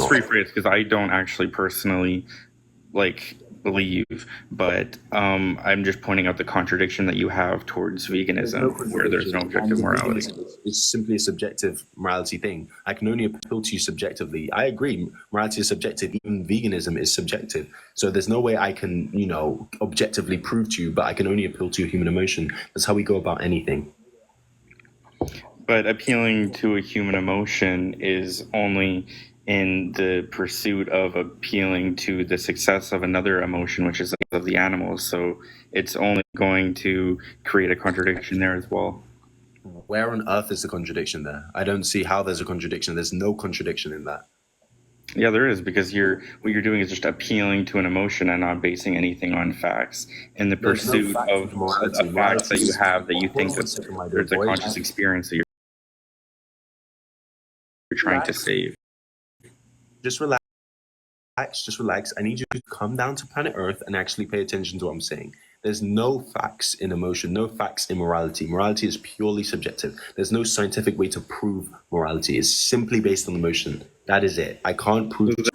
just rephrase because I don't actually personally believe, but I'm just pointing out the contradiction that you have towards veganism, where there's no objective morality. It's simply a subjective morality thing. I can only appeal to you subjectively. I agree, morality is subjective. Even veganism is subjective. So there's no way I can, objectively prove to you, but I can only appeal to your human emotion. That's how we go about anything. But appealing to a human emotion is only in the pursuit of appealing to the success of another emotion, which is of the animals. So it's only going to create a contradiction there as well. Where on earth is the contradiction there? I don't see how there's a contradiction. There's no contradiction in that. Yeah, there is, because what you're doing is just appealing to an emotion and not basing anything on facts. In the pursuit of a fact that you have, that you think that there's a conscious experience that you're trying to save. Just relax. Just relax. I need you to come down to planet Earth and actually pay attention to what I'm saying. There's no facts in emotion, no facts in morality. Morality is purely subjective. There's no scientific way to prove morality. It's simply based on emotion. That is it. I can't prove it.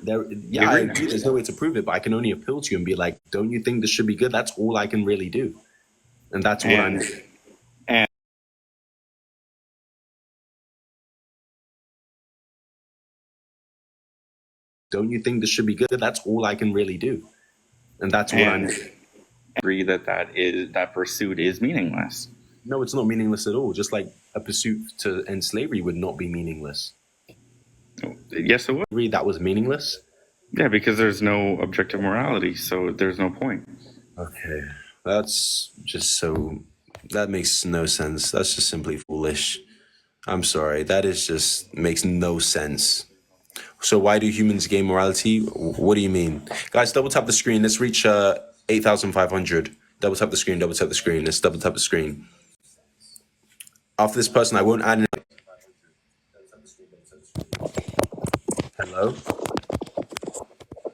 I agree. There's no way to prove it, but I can only appeal to you and be like, don't you think this should be good? That's all I can really do. And that's what I'm doing. Don't you think this should be good? That's all I can really do. And that's what I'm doing. Agree that pursuit is meaningless. No, it's not meaningless at all. Just like a pursuit to end slavery would not be meaningless. Yes, it would. Agree that was meaningless? Yeah, because there's no objective morality, so there's no point. Okay, that's just that makes no sense. That's just simply foolish. I'm sorry, makes no sense. So why do humans gain morality? What do you mean? Guys, double tap the screen. Let's reach 8,500. Double tap the screen, double tap the screen. Let's double tap the screen. After this person, I won't add any. Hello?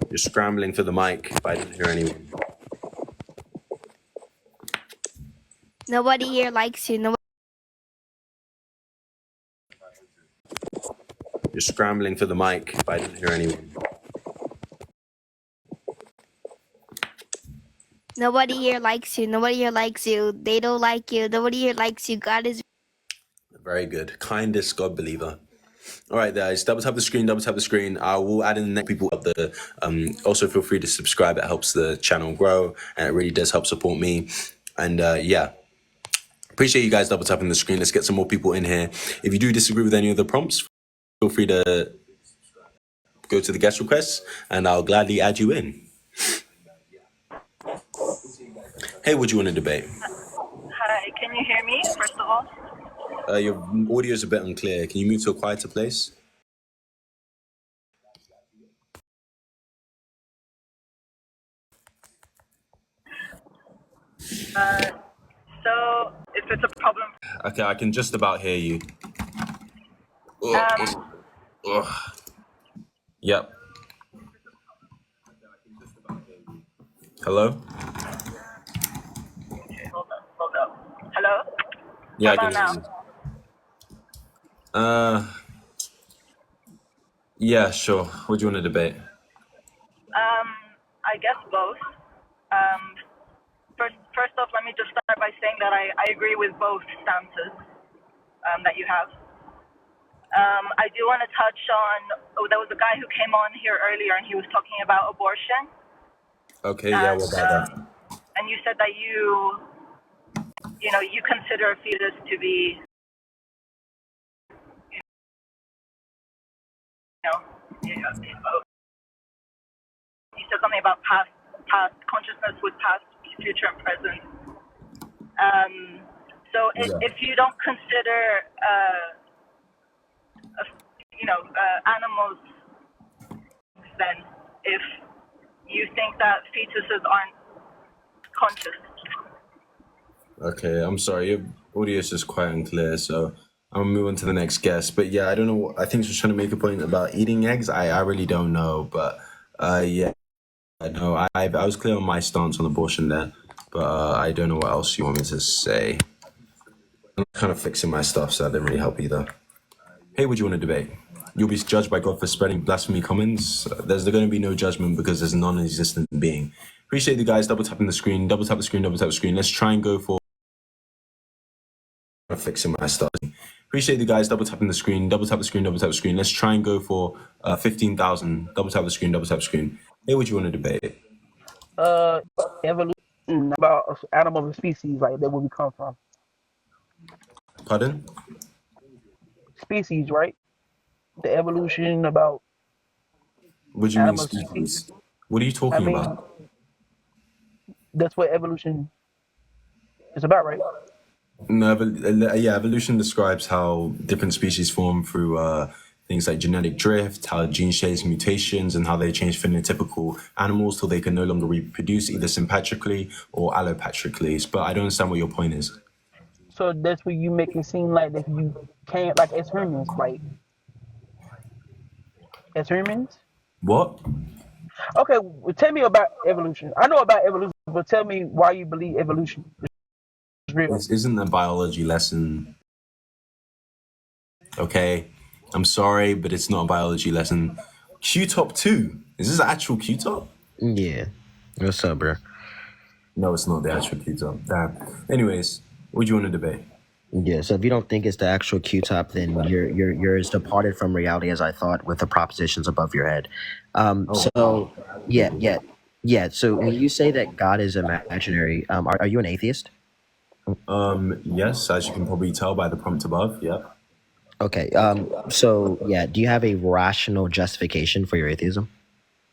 You're scrambling for the mic, but I didn't hear anyone. Nobody here likes you. You're scrambling for the mic, but I didn't hear anyone. Nobody here likes you. Nobody here likes you. They don't like you. Nobody here likes you. God is... Very good. Kindest God believer. All right, guys, double tap the screen, double tap the screen. I will add in the next people up there. Also, feel free to subscribe. It helps the channel grow, and it really does help support me. And yeah, appreciate you guys double tapping the screen. Let's get some more people in here. If you do disagree with any of the prompts, feel free to go to the guest requests, and I'll gladly add you in. Hey, what do you want to debate? Hi, can you hear me, first of all? Your audio is a bit unclear. Can you move to a quieter place? So, if it's a problem... Okay, I can just about hear you. Yep. Hello? Okay, hold up. Hello? Yeah, How I can about hear you. Yeah, sure. What do you want to debate? I guess both. First off, let me just start by saying that I agree with both stances that you have. I do want to touch on, there was a guy who came on here earlier and he was talking about abortion. Okay, yeah, what about that? And you said that you consider a fetus to be, you said something about past consciousness with past, future, and present. So if you don't consider, animals, then if you think that fetuses aren't conscious. Okay, I'm sorry. Your audio is just quite unclear, so I'm gonna move on to the next guest. But yeah, I don't know. I think she was trying to make a point about eating eggs. I really don't know, but yeah, no, I was clear on my stance on abortion there, but I don't know what else you want me to say. I'm kind of fixing my stuff, so that didn't really help either. Hey, what do you want to debate? You'll be judged by God for spreading blasphemy comments. There's going to be no judgment because there's a non-existent being. Appreciate you guys double tapping the screen, double tap the screen, double tap the screen. Let's try and go for fixing my stuff. Appreciate you guys double tapping the screen, double tap the screen, double tap the screen. Let's try and go for 15,000. Double tap the screen, double tap the screen. Hey, what you want to debate? Evolution about animals and species, like that where we come from. Pardon? Species, right? The evolution about What do you mean animals. species? What are you talking about? That's what evolution is about, right? No, yeah, evolution describes how different species form through things like genetic drift, how gene change mutations, and how they change phenotypical animals till they can no longer reproduce either sympatrically or allopatrically. But I don't understand what your point is. So that's what you make it seem like that you can't, like as humans, like as humans. What? Okay, well, tell me about evolution. I know about evolution, but tell me why you believe evolution is real. This isn't a biology lesson. Okay, I'm sorry, but it's not a biology lesson. Q-Top 2. Is this an actual Q-Top? Yeah. What's up, bro? No, it's not the actual Q-Top. Damn. Anyways, what do you want to debate? Yeah, so if you don't think it's the actual Q-Top, then you're as departed from reality as I thought with the propositions above your head. So So when you say that God is imaginary, are you an atheist? Yes, as you can probably tell by the prompt above, yeah. Okay. Do you have a rational justification for your atheism?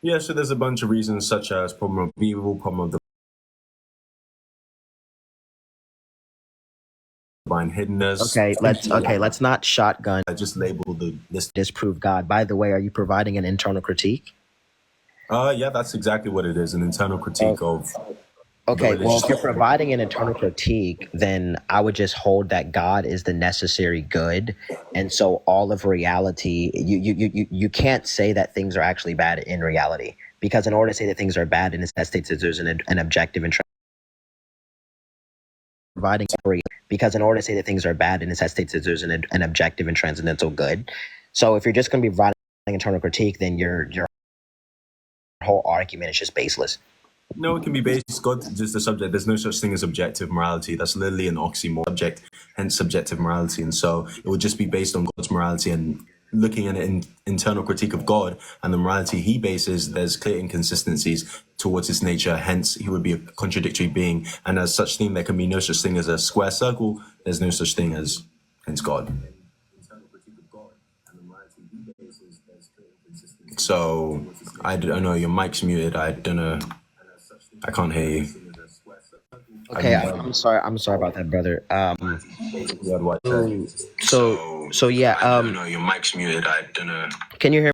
Yeah, so there's a bunch of reasons such as problem of evil, problem of divine hiddenness. Let's not shotgun. I just labeled the list. Disprove God. By the way, are you providing an internal critique? Yeah, that's exactly what it is, an internal critique of. Okay, well, if you're providing an internal critique, then I would just hold that God is the necessary good, and so all of reality, you can't say that things are actually bad in reality, because in order to say that things are bad, it necessitates that there's an objective and providing because in order to say that things are bad, it necessitates that there's an objective and transcendental good. So if you're just going to be providing internal critique, then your whole argument is just baseless. No, it can be based. God just the subject. There's no such thing as objective morality. That's literally an oxymoron. Subject, hence subjective morality. And so it would just be based on God's morality and looking at an internal critique of God and the morality he bases. There's clear inconsistencies towards his nature. Hence, he would be a contradictory being. And as such thing, there can be no such thing as a square circle. There's no such thing as hence God. So I don't know. Your mic's muted. I don't know. I can't hear you. Okay, I'm sorry about that, brother. No, your mic's muted. I don't know. Can you hear